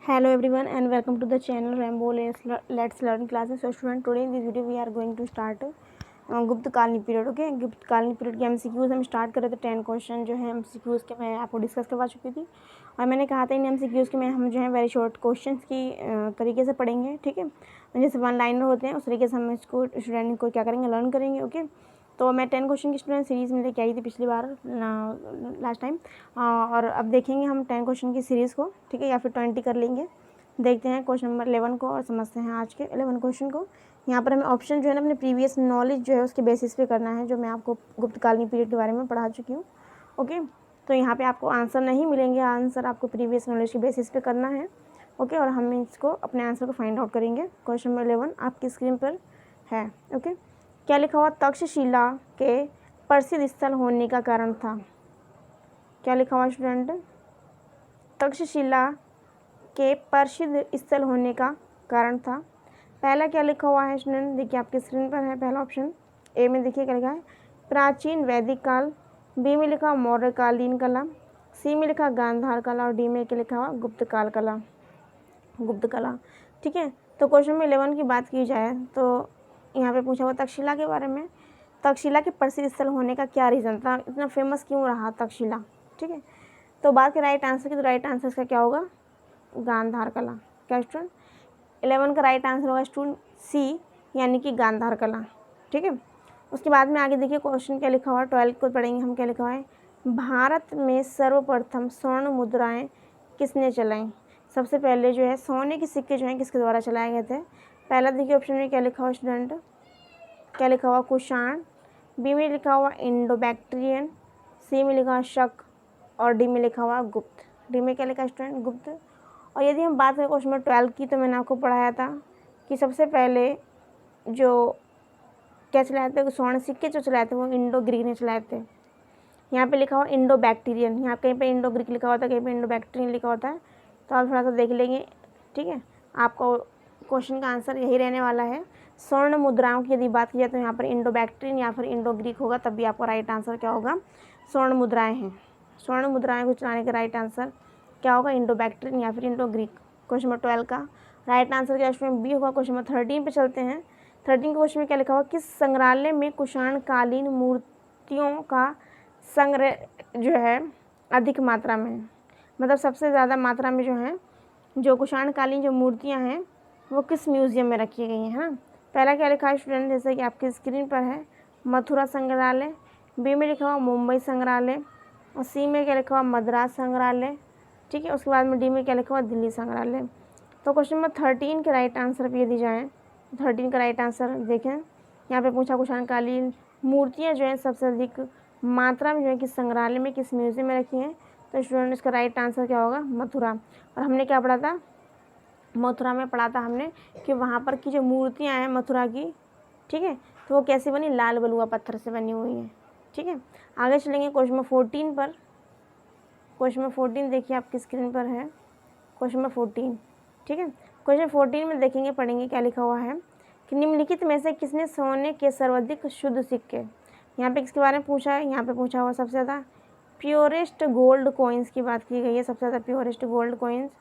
Hello everyone and welcome to the channel Rainbow Let's Learn classes. So student, today in this video we are going to start गुप्तकालीन period. Okay, गुप्तकालीन period के MCQs हम start कर रहे थे. 10 question जो है MCQs के मैं आपको डिस्कस करवा चुकी थी और मैंने कहा था इन एमसीक्यूज के में हम जो है वेरी शॉर्ट क्वेश्चंस की तरीके से पढ़ेंगे. ठीक है, जैसे वन लाइनर होते हैं उस तरीके से हम इसको स्टूडेंट को क्या करेंगे, लर्न करेंगे. ओके, तो मैं 10 क्वेश्चन की स्टूडेंट सीरीज़ में लेके आई थी पिछली बार लास्ट टाइम, और अब देखेंगे हम 10 क्वेश्चन की सीरीज़ को. ठीक है, या फिर 20 कर लेंगे. देखते हैं क्वेश्चन नंबर 11 को और समझते हैं आज के 11 क्वेश्चन को. यहाँ पर हमें ऑप्शन जो है ना अपने प्रीवियस नॉलेज जो है उसके बेसिस पे करना है, जो मैं आपको गुप्तकालीन पीरियड के बारे में पढ़ा चुकी हूँ. ओके, तो यहाँ पे आपको आंसर नहीं मिलेंगे, आंसर आपको प्रीवियस नॉलेज के बेसिस पे करना है. ओके, और हम इसको अपने आंसर को फाइंड आउट करेंगे. क्वेश्चन नंबर 11 आपकी स्क्रीन पर है. ओके, क्या लिखा हुआ तक्षशिला के प्रसिद्ध स्थल होने का कारण था? क्या लिखा हुआ स्टूडेंट? तक्षशिला के प्रसिद्ध स्थल होने का कारण था. पहला क्या लिखा हुआ है स्टूडेंट? देखिए आपके स्क्रीन पर है पहला ऑप्शन. ए में देखिए क्या लिखा है, प्राचीन वैदिक काल. बी में लिखा मौर्यकालीन कला. सी में लिखा गांधार कला और डी में क्या लिखा हुआ गुप्तकाल कला, गुप्त कला. ठीक है, तो क्वेश्चन में 11 की बात की जाए तो यहाँ पे पूछा हुआ तक्षशिला के बारे में. तक्षशिला के प्रसिद्ध स्थल होने का क्या रीज़न था, इतना फेमस क्यों रहा तक्षशिला? ठीक है, तो बात करें राइट आंसर की, तो राइट आंसर का क्या होगा? गांधार कला. क्या स्टूडेंट? 11 का राइट आंसर होगा स्टूडेंट सी, यानी कि गांधार कला. ठीक है, उसके बाद में आगे देखिए क्वेश्चन क्या लिखा हुआ है. 12 को पढ़ेंगे हम. क्या लिखा हुआ है, भारत में सर्वप्रथम स्वर्ण मुद्राएं किसने चलाई? सबसे पहले जो है सोने के सिक्के जो हैं किसके द्वारा चलाए गए थे? पहला देखिए ऑप्शन में क्या लिखा हुआ स्टूडेंट, क्या लिखा हुआ कुषाण. बी में लिखा हुआ इंडो बैक्ट्रियन. सी में लिखा हुआ शक और डी में लिखा हुआ गुप्त. डी में क्या लिखा स्टूडेंट? गुप्त. और यदि हम बात करें क्वेश्चन नंबर 12 की, तो मैंने आपको पढ़ाया था कि सबसे पहले जो क्या चलाए थे, स्वर्ण सिक्के जो चलाए थे वो इंडो ग्रीक ने चलाए थे. यहाँ पे लिखा हुआ इंडो बैक्टीरियन, यहाँ कहीं पे इंडो ग्रीक लिखा होता है, कहीं पे इंडो बैक्टीरियन लिखा होता है, तो आप थोड़ा सा देख लेंगे. ठीक है, आपको क्वेश्चन का आंसर यही रहने वाला है. स्वर्ण मुद्राओं की यदि बात की जाए तो यहाँ पर इंडो बैक्टीरियन या फिर इंडो ग्रीक होगा, तब भी आपका राइट आंसर क्या होगा? स्वर्ण मुद्राएँ हैं. स्वर्ण मुद्राएँ को चलाने का राइट आंसर क्या होगा? इंडो बैक्टीरियन या फिर इंडो ग्रीक. क्वेश्चन नंबर 12 का राइट आंसर क्या स्टूडेंट? बी होगा. क्वेश्चन नंबर 13 पे चलते हैं. 13 के क्वेश्चन में क्या लिखा हुआ, किस संग्रहालय में कुषाण कालीन मूर्तियों का संग्रह जो है अधिक मात्रा में, मतलब सबसे ज़्यादा मात्रा में जो है जो कुषाण कालीन जो मूर्तियाँ हैं वो किस म्यूज़ियम में रखी गई हैं, है ना? पहला क्या लिखा है स्टूडेंट, जैसे कि आपकी स्क्रीन पर है, मथुरा संग्रहालय. बी में लिखा हुआ मुंबई संग्रहालय और सी में क्या लिखा हुआ मद्रास संग्रहालय. ठीक है, उसके बाद में डी में क्या लिखा हुआ दिल्ली संग्रहालय. तो क्वेश्चन नंबर 13 के राइट आंसर पे यदि जाएँ, 13 का राइट आंसर देखें, यहाँ पे पूछा कुषाण कालीन मूर्तियाँ जो हैं सबसे अधिक मात्रा में जो है किस संग्रहालय में, किस म्यूज़ियम में रखी हैं, तो स्टूडेंट इसका राइट आंसर क्या होगा? मथुरा. और हमने क्या पढ़ा था? मथुरा में पढ़ा था हमने कि वहाँ पर की जो मूर्तियाँ हैं मथुरा की, ठीक है, तो वो कैसे बनी? लाल बलुआ पत्थर से बनी हुई हैं. ठीक है, आगे चलेंगे क्वेश्चन नंबर 14 पर. क्वेश्चन नंबर 14 देखिए आपकी स्क्रीन पर है. Question number 14. ठीक है, क्वेश्चन 14 में देखेंगे, पढ़ेंगे क्या लिखा हुआ है कि निम्नलिखित में से किसने सोने के सर्वाधिक शुद्ध सिक्के, यहाँ पे किसके बारे में पूछा है? यहाँ पे पूछा हुआ सबसे ज़्यादा प्योरेस्ट गोल्ड कॉइन्स की बात की गई है. सबसे ज़्यादा प्योरेस्ट गोल्ड कॉइन्स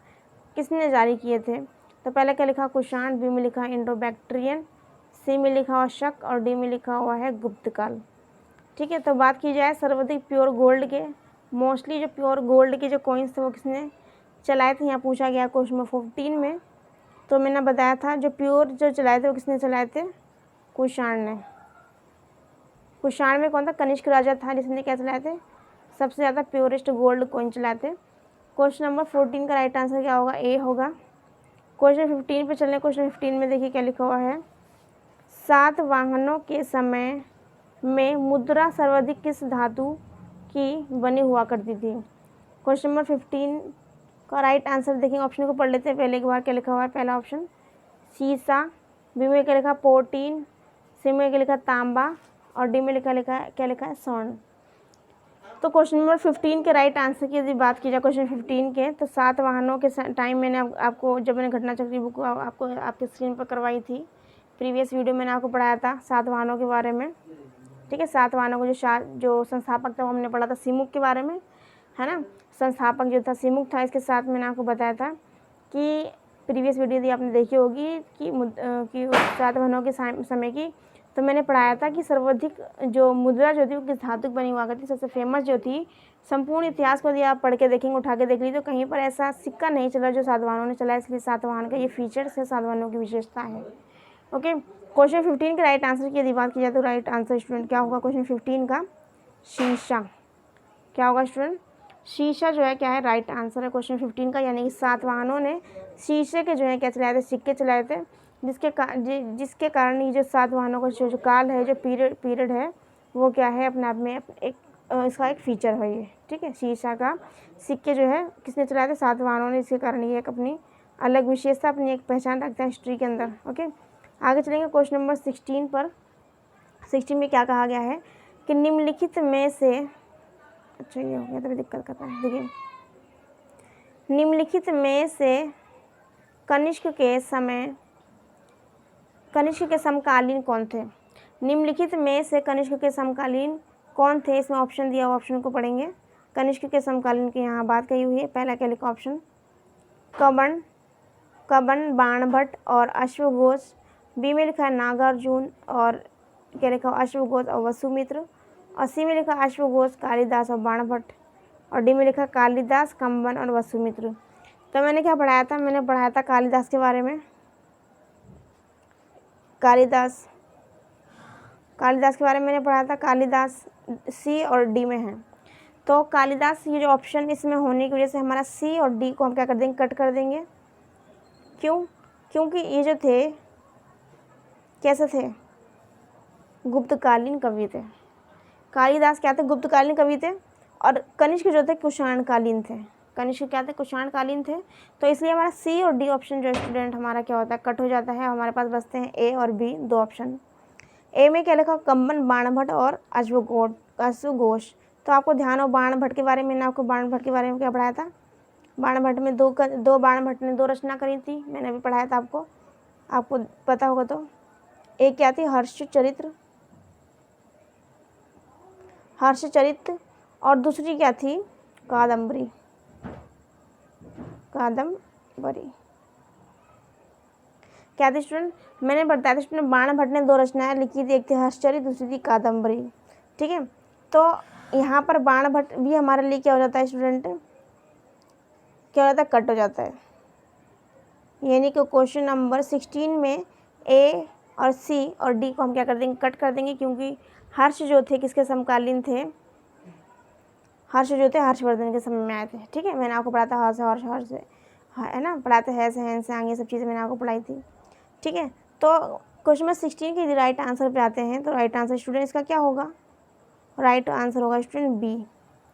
किसने जारी किए थे? तो पहले क्या लिखा कुषाण, बी में लिखा इंडो बैक्ट्रियन, सी में लिखा हुआ शक और डी में लिखा हुआ है गुप्तकाल. ठीक है, तो बात की जाए सर्वाधिक प्योर गोल्ड के, मोस्टली जो प्योर गोल्ड के जो कॉइन्स थे वो किसने चलाए थे, यहाँ पूछा गया क्वेश्चन नंबर 14 में. तो मैंने बताया था जो प्योर जो चलाए थे वो किसने चलाए थे? कुषाण ने. कुषाण में कौन था? कनिष्क राजा था जिसने क्या चलाए थे? सबसे ज़्यादा प्योरेस्ट गोल्ड कॉइन चलाए थे. क्वेश्चन नंबर 14 का राइट आंसर क्या होगा? ए होगा. क्वेश्चन 15 पे चलें. क्वेश्चन 15 में देखिए क्या लिखा हुआ है, सातवाहनों के समय में मुद्रा सर्वाधिक किस धातु की बनी हुआ करती थी? क्वेश्चन नंबर 15 का राइट आंसर देखेंगे, ऑप्शन को पढ़ लेते हैं पहले एक बार. क्या लिखा हुआ है? पहला ऑप्शन सीसा. बी में क्या लिखा? पोटीन. सी में क्या लिखा? तांबा और डी में क्या लिखा है? स्वर्ण. तो क्वेश्चन नंबर 15 के राइट आंसर की यदि बात की जाए क्वेश्चन 15 के, तो सातवाहनों के टाइम मैंने आपको जब मैंने घटना चक्र बुक आपको आपके स्क्रीन पर करवाई थी, प्रीवियस वीडियो मैंने आपको पढ़ाया था सातवाहनों के बारे में. ठीक है, सातवाहनों को जो संस्थापक था वो हमने पढ़ा था सिमुक के बारे में, है ना? संस्थापक जो था सिमुक था. इसके साथ मैंने आपको बताया था कि प्रीवियस वीडियो यदि आपने देखी होगी कि सातवाहनों के समय की, तो मैंने पढ़ाया था कि सर्वाधिक जो मुद्रा जो थी वो किस धातु की बनी हुआ करती, सबसे फेमस जो थी। संपूर्ण इतिहास को यदि आप पढ़ के देखेंगे, उठा के देख लीजिए, तो कहीं पर ऐसा सिक्का नहीं चला जो सातवाहनों ने चला, इसलिए सातवाहन का ये फीचर्स है, सातवाहनों की विशेषता है। ओके, क्वेश्चन 15 के राइट आंसर की यदि बात की जाए तो राइट आंसर स्टूडेंट क्या होगा क्वेश्चन 15 का? शीशा। क्या होगा स्टूडेंट? शीशा जो है क्या है? राइट आंसर है क्वेश्चन 15 का, यानी कि सातवाहनों ने शीशे के जो है क्या चलाए थे? सिक्के चलाए थे, जिसके कारण ये जो सातवाहनों का जो काल है, जो पीरियड है, वो क्या है अपने आप में एक इसका एक फीचर है ये। ठीक है, शीशा का सिक्के जो है किसने चलाए थे? सातवाहनों ने। इसके कारण ये एक अपनी अलग विशेषता, अपनी एक पहचान रखता है हिस्ट्री के अंदर। ओके, आगे चलेंगे क्वेश्चन नंबर 16 पर। 16 में क्या कहा गया है कि निम्नलिखित में से, अच्छा ये हो गया तभी दिक्कत करता है। देखिए, निम्नलिखित में से कनिष्क के समकालीन कौन थे? निम्नलिखित में से कनिष्क के समकालीन कौन थे? इसमें ऑप्शन दिया हुआ, ऑप्शन को पढ़ेंगे। कनिष्क के समकालीन की यहाँ बात कही हुई है। पहला क्या लिखा ऑप्शन? कबन, बाणभट्ट और अश्वघोष। बी में लिखा है नागार्जुन और क्या लिखा? अश्वघोष और वसुमित्र। और सी में लिखा अश्वघोष, कालिदास और बाणभट्ट। और डी में लिखा कालिदास, कंबन और वसुमित्र। तो मैंने क्या पढ़ाया था? मैंने पढ़ाया था कालिदास के बारे में। कालिदास के बारे में मैंने पढ़ा था। कालिदास सी और डी में है। तो कालिदास, ये जो ऑप्शन इसमें होने की वजह से हमारा सी और डी को हम क्या कर देंगे? कट कर देंगे। क्यों? क्योंकि ये जो थे कैसे थे? गुप्तकालीन कवि थे। कालिदास क्या थे? गुप्तकालीन कवि थे। और कनिष्क जो थे कुषाणकालीन थे। कनिष्क क्या थे? कुषाणकालीन थे। तो इसलिए हमारा सी और डी ऑप्शन जो स्टूडेंट हमारा क्या होता है? कट हो जाता है। हमारे पास बचते हैं ए और बी, दो ऑप्शन। ए में क्या लिखा? कंबन, बाणभट्ट और अश्वघोष। तो आपको ध्यान हो बाणभट्ट के बारे में, मैंने आपको बाणभट्ट के बारे में क्या पढ़ाया था? बाणभट्ट में दो बाणभट्ट ने 2 रचना करी थी, मैंने अभी पढ़ाया था आपको पता होगा। तो एक क्या थी? हर्षचरित्र और दूसरी क्या थी? कादम्बरी। क्या थी स्टूडेंट? मैंने बताया था स्टूडेंट, बाणभट्ट ने 2 रचनाएं लिखी थी, एक थी हर्षचरित्र, दूसरी थी कादम्बरी। ठीक है, तो यहाँ पर बाणभट्ट भी हमारे लिए क्या हो जाता है स्टूडेंट? क्या हो जाता है? कट हो जाता है। यानी कि क्वेश्चन नंबर 16 में ए और सी और डी को हम क्या कर देंगे? कट कर देंगे, क्योंकि हर्ष जो थे किसके समकालीन थे? हर्ष जो थे हर्षवर्धन के समय में आए थे। ठीक है, मैंने आपको पढ़ा था हर्ष है ना, पढ़ाते हैं हैंस ये सब चीज़ें मैंने आपको पढ़ाई थी। ठीक है, तो क्वेश्चन नंबर 16 के राइट आंसर पे आते हैं। तो राइट आंसर स्टूडेंट इसका क्या होगा? राइट आंसर होगा स्टूडेंट बी।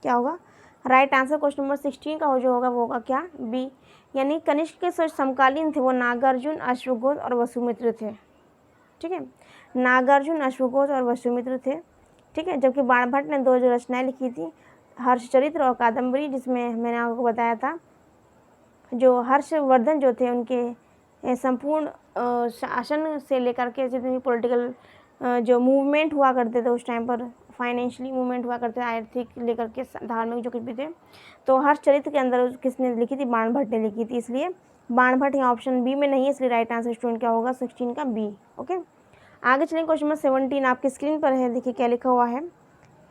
क्या होगा? राइट आंसर क्वेश्चन नंबर 16 का जो होगा वो होगा क्या? बी। यानी कनिष्क के समकालीन थे वो नागार्जुन, अश्वघोष और वसुमित्र थे। ठीक है, नागार्जुन, अश्वघोष और वसुमित्र थे। ठीक है, जबकि बाणभट्ट ने 2 जो रचनाएं लिखी थी, हर्षचरित्र और कादम्बरी, जिसमें मैंने आपको बताया था जो हर्षवर्धन जो थे उनके संपूर्ण शासन से लेकर के जितनी पॉलिटिकल जो मूवमेंट हुआ करते थे उस टाइम पर, फाइनेंशियली मूवमेंट हुआ करते थे, आर्थिक लेकर के धार्मिक जो कुछ भी थे, तो हर्षचरित्र के अंदर किसने लिखी थी? बाणभट्ट ने लिखी थी। इसलिए बाणभट्ट यहाँ ऑप्शन बी में नहीं है, इसलिए राइट आंसर स्टूडेंट क्या होगा? 16 का बी। ओके, आगे चलेंगे क्वेश्चन नंबर 17 आपकी स्क्रीन पर है। देखिए क्या लिखा हुआ है।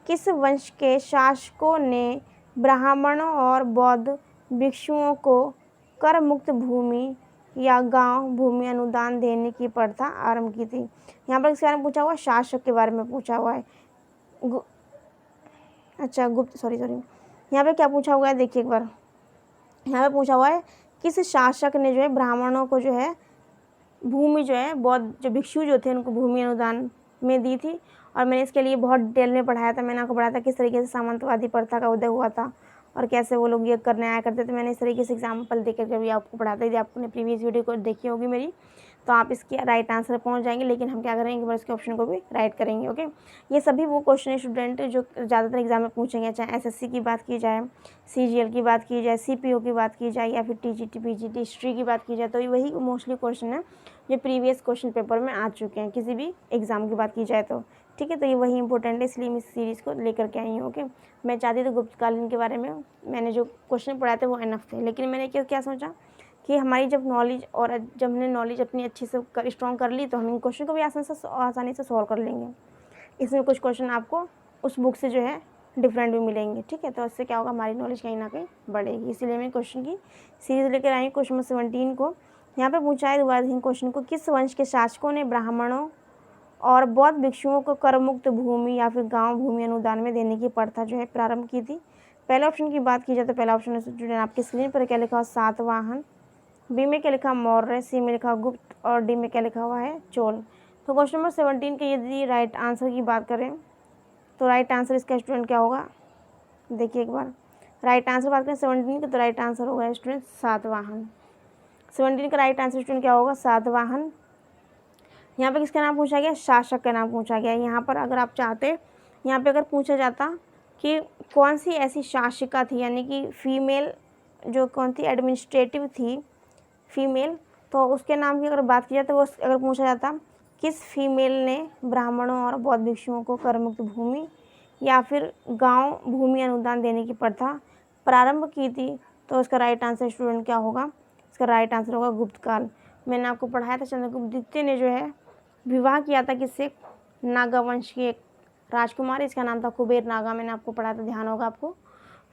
किस वंश के शासकों ने ब्राह्मणों और बौद्ध भिक्षुओं को कर मुक्त भूमि या गांव भूमि अनुदान देने की प्रथा आरंभ की थी? यहाँ पर इसके बारे में पूछा हुआ है, शासक के बारे में पूछा हुआ है। यहाँ पे क्या पूछा हुआ है? देखिए एक बार, यहाँ पे पूछा हुआ है किस शासक ने जो है ब्राह्मणों को जो है भूमि जो है, बौद्ध जो भिक्षु जो थे उनको भूमि अनुदान में दी थी। और मैंने इसके लिए बहुत डिटेल में पढ़ाया था। मैंने आपको पढ़ाया था किस तरीके से सामंतवादी प्रथा का उदय हुआ था और कैसे वो लोग ये करने आया करते थे। मैंने इस तरीके से एग्जाम्पल देकर के भी आपको पढ़ाता। यदि आपने प्रीवियस वीडियो को देखी होगी मेरी, तो आप इसके राइट आंसर पहुंच जाएंगे। लेकिन हम क्या करेंगे, बस इसके ऑप्शन को भी राइट करेंगे। ओके, ये सभी वो क्वेश्चन है स्टूडेंट जो ज़्यादातर एग्जाम में पूछेंगे, चाहे एसएससी की बात की जाए, सीजीएल की बात की जाए, सीपीओ की बात की जाए, या फिर टीजीटी पीजीटी हिस्ट्री की बात की जाए, तो ये वही मोस्टली क्वेश्चन है जो प्रीवियस क्वेश्चन पेपर में आ चुके हैं किसी भी एग्जाम की बात की जाए तो। ठीक है, तो ये वही इंपॉर्टेंट है, इसलिए मैं इस सीरीज़ को लेकर के आई हूँ। ओके, मैं चाहती थी गुप्तकालीन के बारे में मैंने जो क्वेश्चन पढ़ाए थे वो इनफ थे, लेकिन मैंने क्या सोचा कि हमारी जब नॉलेज और जब हमने नॉलेज अपनी अच्छी से स्ट्रॉन्ग कर ली तो हम इन क्वेश्चन को भी आसानी से सॉल्व कर लेंगे। इसमें कुछ क्वेश्चन आपको उस बुक से जो है डिफरेंट भी मिलेंगे, ठीक है। तो इससे क्या होगा, हमारी नॉलेज कहीं ना कहीं बढ़ेगी। इसीलिए मैं क्वेश्चन की सीरीज लेकर आई। क्वेश्चन नंबर 17 को यहाँ पे पूछा है, दोबारा देखें क्वेश्चन को, किस वंश के शासकों ने ब्राह्मणों और बौद्ध भिक्षुओं को कर मुक्त भूमि या फिर गांव भूमि अनुदान में देने की प्रथा जो है प्रारंभ की थी? पहले ऑप्शन की बात की जाए तो पहला ऑप्शन स्टूडेंट आपकी स्क्रीन पर क्या लिखा हुआ, सातवाहन। बी में क्या लिखा, मौर्य। सी में लिखा गुप्त। और डी में क्या लिखा हुआ है, चोल। तो क्वेश्चन नंबर 17 के यदि राइट आंसर की बात करें तो राइट आंसर इसका स्टूडेंट क्या होगा, देखिए एक बार राइट आंसर बात करें 17 का तो राइट आंसर होगा स्टूडेंट सातवाहन। 17 का राइट आंसर स्टूडेंट क्या होगा, सातवाहन। यहाँ पे किसका नाम पूछा गया, शासक का नाम पूछा गया। यहाँ पर अगर आप चाहते, यहाँ पे अगर पूछा जाता कि कौन सी ऐसी शासिका थी, यानी कि फीमेल जो कौन थी एडमिनिस्ट्रेटिव थी फीमेल, तो उसके नाम की अगर बात की जाए तो वो अगर पूछा जाता किस फीमेल ने ब्राह्मणों और बौद्ध भिक्षुओं को करमुक्त भूमि या फिर गांव भूमि अनुदान देने की प्रथा प्रारंभ की थी, तो उसका राइट आंसर स्टूडेंट क्या होगा, इसका राइट आंसर होगा गुप्त काल। मैंने आपको पढ़ाया था चंद्रगुप्त द्वितीय ने जो है विवाह किया था किससे, नागा वंश की एक राजकुमारी, इसका नाम था कुबेर नागा। मैंने आपको पढ़ाया था, ध्यान होगा आपको।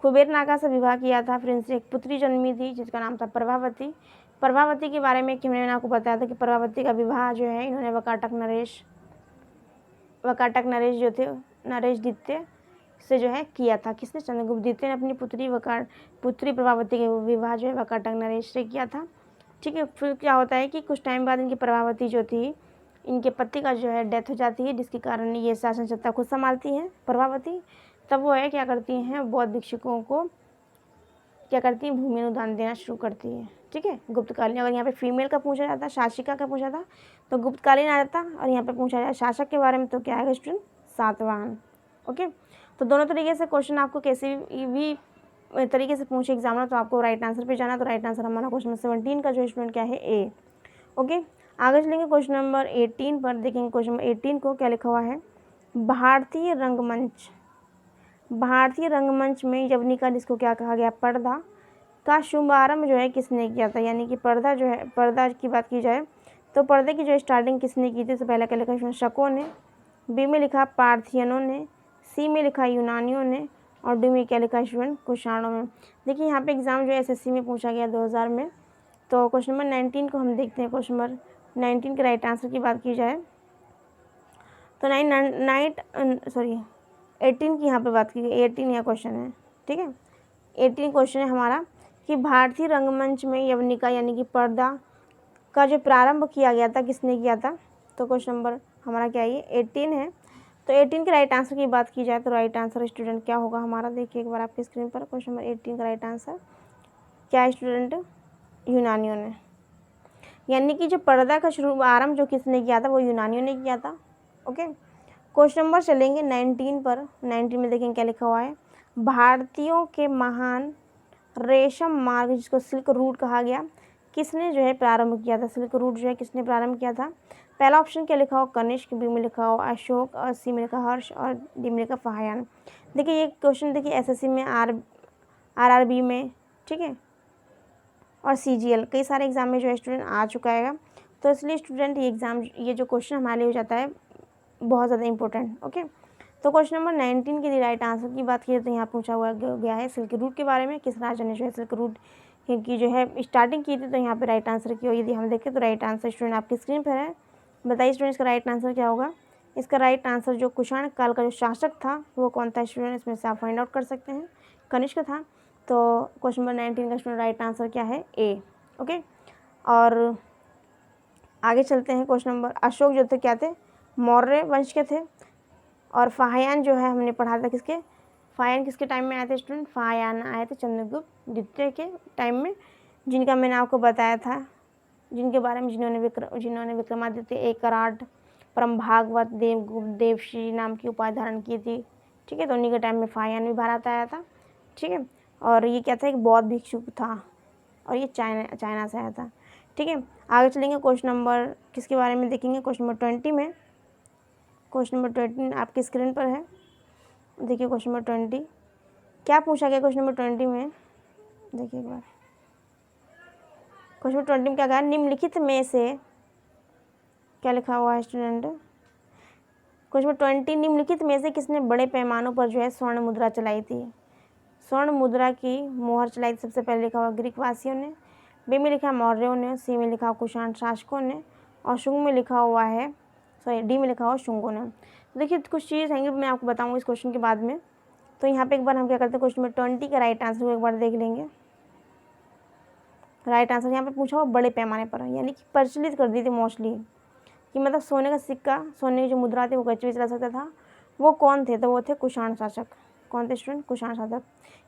कुबेर नागा से विवाह किया था, फिर इनसे एक पुत्री जन्मी थी जिसका नाम था प्रभावती। प्रभावती के बारे में कि मैंने आपको बताया था कि प्रभावती का विवाह जो है इन्होंने वकाटक नरेश जो थे, नरेश द्वितीय से जो है किया था। किसने, चंद्रगुप्त द्वितीय ने अपनी पुत्री प्रभावती का विवाह जो है वकाटक नरेश से किया था, ठीक है। फिर क्या होता है कि कुछ टाइम बाद इनकी प्रभावती जो थी, इनके पति का जो है डेथ हो जाती है, जिसके कारण ये शासन सत्ता खुद संभालती हैं प्रभावती। तब वो है क्या करती हैं, बौद्ध भिक्षुकों को क्या करती हैं, भूमि अनुदान देना शुरू करती है, ठीक है। गुप्तकालीन, अगर यहाँ पे फीमेल का पूछा जाता, शासिका का पूछा था तो गुप्तकालीन आ जाता, और यहाँ पे पूछा जाए शासक के बारे में तो क्या आएगा स्टूडेंट, सातवाहन। ओके, तो दोनों तरीके से क्वेश्चन आपको कैसे भी तरीके से पूछे एग्जामिनर, तो आपको राइट आंसर पे जाना। तो राइट आंसर हमारा क्वेश्चन नंबर 17 का जो स्टूडेंट क्या है, ए। ओके, आगे चलेंगे क्वेश्चन नंबर 18 पर। देखेंगे क्वेश्चन नंबर 18 को क्या लिखा हुआ है, भारतीय रंगमंच में यवनिका, जिसको क्या कहा गया, पर्दा का शुभारंभ जो है किसने किया था, यानी कि पर्दा जो है, पर्दा की बात की जाए तो पर्दे की जो स्टार्टिंग किसने की थी, तो पहले क्या लिखा, शकों ने। बी में लिखा पार्थियनों ने। सी में लिखा यूनानियों ने। और डी में क्या लिखा स्टूडेंट, कुषाणों में। देखिए यहाँ पे एग्जाम जो है एसएससी में पूछा गया 2000 में। तो क्वेश्चन नंबर 19 को हम देखते हैं। क्वेश्चन नंबर 19 के राइट आंसर की बात की जाए तो 18 की यहाँ पे बात की गई, 18 यह क्वेश्चन है, ठीक है। 18 क्वेश्चन है हमारा कि भारतीय रंगमंच में यवनिका यानी कि पर्दा का जो प्रारंभ किया गया था किसने किया था, तो क्वेश्चन नंबर हमारा क्या है, 18 है। तो 18 के राइट आंसर की बात की जाए तो राइट आंसर स्टूडेंट क्या होगा हमारा, देखिए एक बार आपकी स्क्रीन पर। क्वेश्चन नंबर 18 का राइट आंसर क्या है स्टूडेंट, यूनानियों ने। यानी कि जो पर्दा का शुभारंभ जो किसने किया था, वो यूनानियों ने किया था। ओके, क्वेश्चन नंबर चलेंगे 19 पर। 19 में देखेंगे क्या लिखा हुआ है, भारतीयों के महान रेशम मार्ग, जिसको सिल्क रूट कहा गया, किसने जो है प्रारंभ किया था, सिल्क रूट जो है किसने प्रारंभ किया था। पहला ऑप्शन क्या लिखा हो, कनिष्क। बी में लिखा हो अशोक। और सी में लिखा हर्ष। और डी में लिखा फाहियान। देखिए ये क्वेश्चन देखिए एसएससी में, आरआरबी में, ठीक है, और सीजीएल कई सारे एग्जाम में जो है स्टूडेंट आ चुका है। तो इसलिए स्टूडेंट ये एग्ज़ाम, ये जो क्वेश्चन हमारे लिए हो जाता है बहुत ज़्यादा इंपॉर्टेंट। ओके, तो क्वेश्चन नंबर 19 के राइट आंसर की बात की तो यहाँ पूछा हुआ गया है सिल्क रूट के बारे में, किस राजा ने जो है सिल्क रूट की जो है स्टार्टिंग की थी। तो यहाँ पे राइट आंसर की यदि हम देखें तो राइट आंसर स्टूडेंट आपकी स्क्रीन पर है। बताइए स्टूडेंट इसका राइट आंसर क्या होगा। इसका राइट आंसर जो कुषाण काल का जो शासक था वो कौन था स्टूडेंट, इसमें से आप फाइंड आउट कर सकते हैं, कनिष्क था। तो क्वेश्चन नंबर 19 का स्टूडेंट राइट आंसर क्या है, ए। ओके, और आगे चलते हैं। क्वेश्चन नंबर, अशोक जो थे क्या थे, मौर्य वंश के थे। और फाहियान जो है हमने पढ़ा था किसके, फाहियान किसके टाइम में आए थे स्टूडेंट, फाहियान आए थे चंद्रगुप्त द्वितीय के टाइम में, जिनका मैंने आपको बताया था, जिनके बारे में जिन्होंने विक्रमादित्य एकराट परम भागवत देवगुप्त देवश्री नाम की उपाधि धारण की थी, ठीक है। तो उन्हीं के टाइम में फाहियान भी भारत आया था, ठीक है। और ये क्या था, एक बौद्ध भिक्षुक था, और ये चाइना से आया था, ठीक है। आगे चलेंगे क्वेश्चन नंबर किसके बारे में देखेंगे, क्वेश्चन नंबर 20 में। क्वेश्चन नंबर 20 आपकी स्क्रीन पर है, देखिए क्वेश्चन नंबर 20 क्या पूछा गया। क्वेश्चन नंबर 20 में देखिए एक बार, क्वेश्चन 20 में क्या कहा, निम्नलिखित में से क्या लिखा हुआ है स्टूडेंट, क्वेश्चन 20, निम्नलिखित में से किसने बड़े पैमानों पर जो है स्वर्ण मुद्रा चलाई थी। स्वर्ण मुद्रा की मोहर चलाई थी सबसे पहले लिखा हुआ ग्रीक वासियों ने, बी में लिखा मौर्यों ने, सी में लिखा कुषाण शासकों ने, और शुंग में लिखा हुआ है, सॉरी डी में लिखा हुआ शुंगों ने। देखिए कुछ चीज़ रहेंगी मैं आपको बताऊंगी इस क्वेश्चन के बाद में। तो यहाँ पे एक बार हम क्या करते हैं, क्वेश्चन में 20 का राइट आंसर को एक बार देख लेंगे। राइट आंसर यहाँ पे पूछा हुआ बड़े पैमाने पर, यानी कि प्रचलित कर दी थी मोस्टली, कि मतलब सोने का सिक्का, सोने की जो मुद्रा थी वो कच्ची भी चला सकता था। वो कौन थे, तो वो थे कुषाण शासक। कौन थे स्टूडेंट, कुषाण शासक।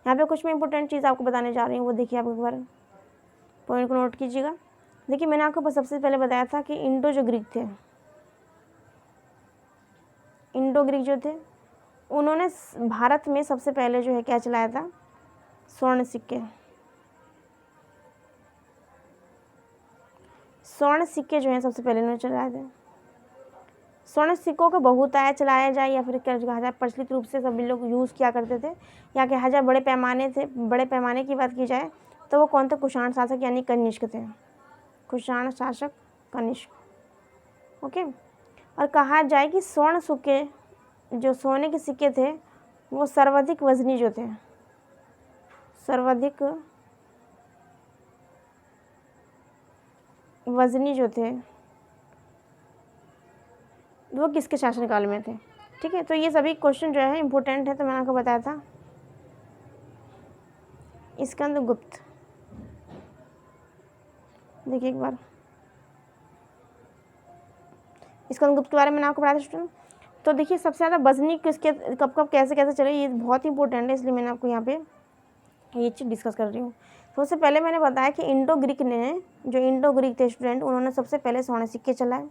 यहाँ पे कुछ मैं इंपॉर्टेंट चीज़ आपको बताने जा रही हूँ, वो देखिए आप एक बार पॉइंट को नोट कीजिएगा। देखिए मैंने आपको सबसे पहले बताया था कि इंडो जो ग्रीक थे, इंडो ग्रीक जो थे, उन्होंने भारत में सबसे पहले जो है क्या चलाया था, स्वर्ण सिक्के। स्वर्ण सिक्के जो हैं सबसे पहले उन्होंने चलाए थे। स्वर्ण सिक्कों का बहुतायत चलाया जाए या फिर क्या कहा जाए प्रचलित रूप से सभी लोग यूज़ किया करते थे, या कहा जाए बड़े पैमाने थे, बड़े पैमाने की बात की जाए तो वो कौन थे, कुषाण शासक यानी कनिष्क थे, कुषाण शासक कनिष्क। ओके। और कहा जाए कि स्वर्ण सिक्के, जो सोने के सिक्के थे, वो सर्वाधिक वजनी जो थे, सर्वाधिक वजनी जो थे वो किसके शासनकाल में थे। ठीक है, तो ये सभी क्वेश्चन जो है इम्पोर्टेंट है, तो मैंने आपको बताया था। स्कंदगुप्त, देखिए एक बार स्कंदगुप्त के बारे में मैंने आपको बताया था स्टूडेंट। तो देखिए सबसे ज़्यादा वजनी किसके, कब कब कैसे कैसे चले, ये बहुत इंपॉर्टेंट है, इसलिए मैंने आपको यहाँ पे ये चीज़ डिस्कस कर रही हूँ। तो उससे पहले मैंने बताया कि इंडो ग्रीक ने, जो इंडो ग्रीक थे स्टूडेंट, उन्होंने सबसे पहले स्वर्ण सिक्के चलाए।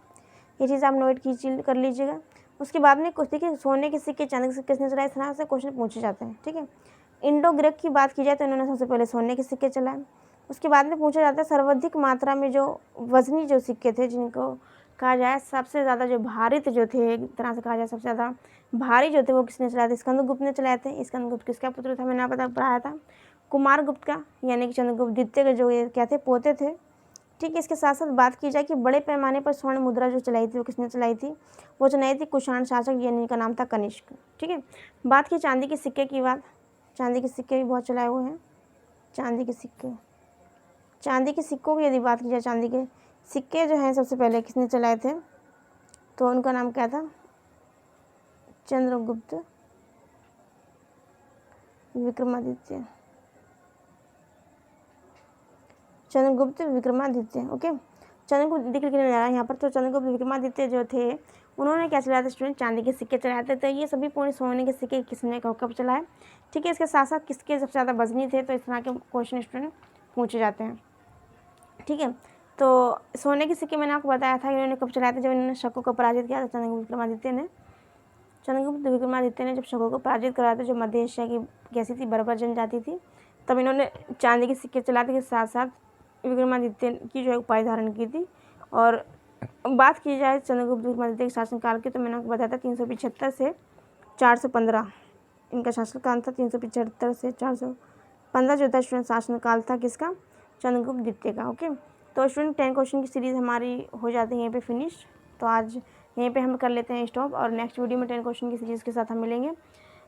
ये चीज़ आप नोट कर लीजिएगा। उसके बाद में कुछ देखिए सोने के सिक्के, चांदी के सिक्के किसने चलाए, इस तरह से क्वेश्चन पूछे जाते हैं। ठीक है, इंडो ग्रीक की बात की जाए तो इन्होंने सबसे पहले सोने के सिक्के चलाए। उसके बाद में पूछा जाता है सर्वाधिक मात्रा में जो वजनी जो सिक्के थे, जिनको कहा जाए सबसे ज़्यादा जो भारित जो थे, एक तरह से कहा जाए सबसे ज़्यादा भारी जो थे, वो किसने चलाए थे, स्कंदगुप्त ने चलाए थे। स्कंदगुप्त किसका पुत्र था, मैंने आपको पढ़ाया था, कुमारगुप्त का, यानी कि चंद्रगुप्त द्वितीय के जो ये क्या थे, पोते थे। ठीक है, इसके साथ साथ बात की जाए कि बड़े पैमाने पर स्वर्ण मुद्रा जो चलाई थी वो किसने चलाई थी, वो चलाई थी कुषाण शासक, यानी इनका नाम था कनिष्क। ठीक है, बात की चांदी के सिक्के की बात, चांदी के सिक्के भी बहुत चलाए हुए हैं। चांदी के सिक्के, चांदी के सिक्कों की यदि बात की जाए, चांदी के सिक्के जो हैं सबसे पहले किसने चलाए थे, तो उनका नाम क्या था, चंद्रगुप्त विक्रमादित्य, चंद्रगुप्त विक्रमादित्य। ओके, चंद्रगुप्त दिख लिखने जा रहा है यहाँ पर। तो चंद्रगुप्त विक्रमादित्य जो थे, उन्होंने क्या चलाया था स्टूडेंट, चांदी के सिक्के चलाए थे। तो ये सभी पूरे सोने के सिक्के किसने कब चलाए। ठीक है, इसके साथ साथ किसके सबसे ज़्यादा वजनी थे, तो इस तरह के क्वेश्चन स्टूडेंट पूछे जाते हैं। ठीक है, तो सोने के सिक्के मैंने आपको बताया था इन्होंने कब चलाए थे, जब इन्होंने शकों को पराजित किया था, चंद्रगुप्त विक्रमादित्य ने जब शकों को पराजित कराया था, जो मध्य एशिया की कैसी थी, बर्बर जनजाति थी, तब इन्होंने चांदी के सिक्के चलाते के साथ साथ विक्रमादित्य की जो है उपाधि धारण की थी। और बात की जाए चंद्रगुप्त विक्रमादित्य के शासनकाल की, तो मैंने आपको बताया था 375 से 415 इनका शासनकाल था। 375 से 415 जो था स्टूडेंट शासनकाल था किसका, चंद्रगुप्त द्वितीय का। ओके, तो स्टूडेंट 10 क्वेश्चन की सीरीज़ हमारी हो जाती है यहीं पे फिनिश। तो आज यहीं पे हम कर लेते हैं स्टॉप, और नेक्स्ट वीडियो में 10 क्वेश्चन की सीरीज़ के साथ हम मिलेंगे।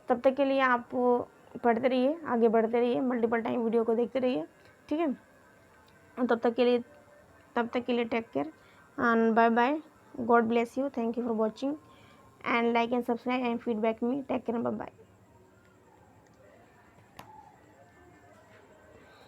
तब तक के लिए आप पढ़ते रहिए, आगे बढ़ते रहिए, मल्टीपल टाइम वीडियो को देखते रहिए। ठीक है, तब तक के लिए take care and bye bye, God bless you, thank you for watching and like and subscribe and feedback me, take care, bye bye.